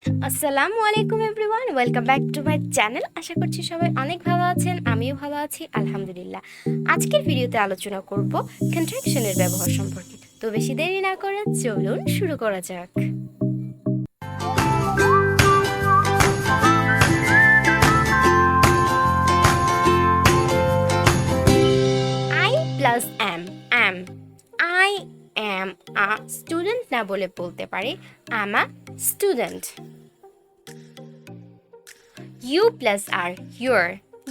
আসসালামু আলাইকুম everyone, welcome back to my channel. আশা করছি সবাই অনেক ভালো আছেন, আমিও ভালো আছি আলহামদুলিল্লাহ। আজকের ভিডিওতে আলোচনা করব কন্ট্রাকশনের ব্যবহার সম্পর্কে। তো বেশি দেরি না করে চলুন শুরু করা যাক। I plus am I am a student না বলে বলতে পারি I'm a student. You plus are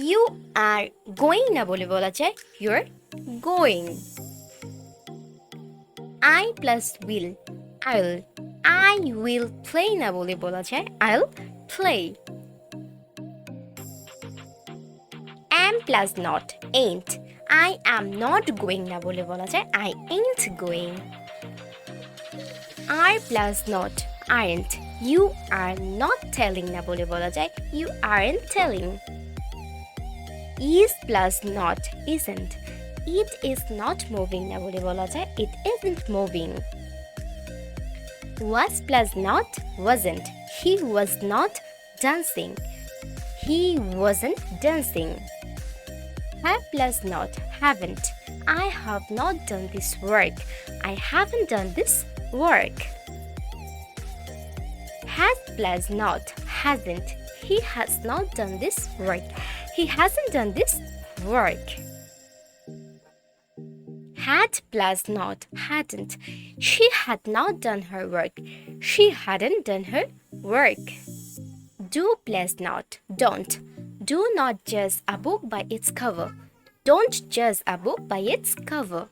you are going না বলে বলা যায় you're going. I plus I will play না বলে বলা যায় I'll play. Am plus not ain't I am not going না বলে বলা যায় I ain't going. Are plus not aren't you are not telling না বলে বলা যায় you aren't telling. is plus not isn't it is not moving না বলে বলা যায় it isn't moving। was plus not wasn't he was not dancing he wasn't dancing। have plus not haven't I have not done this work I haven't done this work। has plus not hasn't he has not done this work he hasn't done this work। had plus not hadn't she had not done her work she hadn't done her work। do plus not don't do not judge a book by its cover don't judge a book by its cover।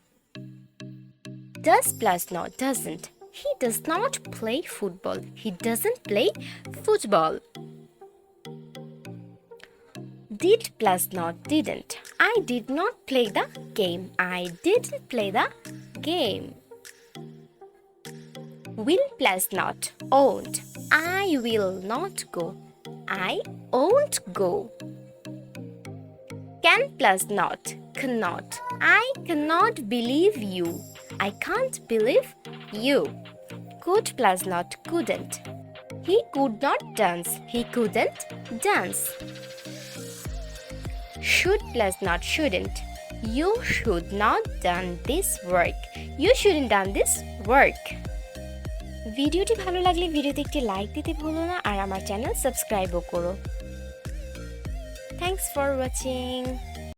does plus not doesn't he does not play football he doesn't play football। did plus not didn't I did not play the game I didn't play the game। will plus not won't I will not go I won't go। can plus not cannot I cannot believe you I can't believe you। could plus not couldn't he could not dance he couldn't dance। should plus not shouldn't you should not done this work you shouldn't done this work। ভিডিওটি ভালো লাগলে ভিডিওতে একটি like দিতে ভুলো না আর আমার channel সাবস্ক্রাইবও করো। Thanks for watching.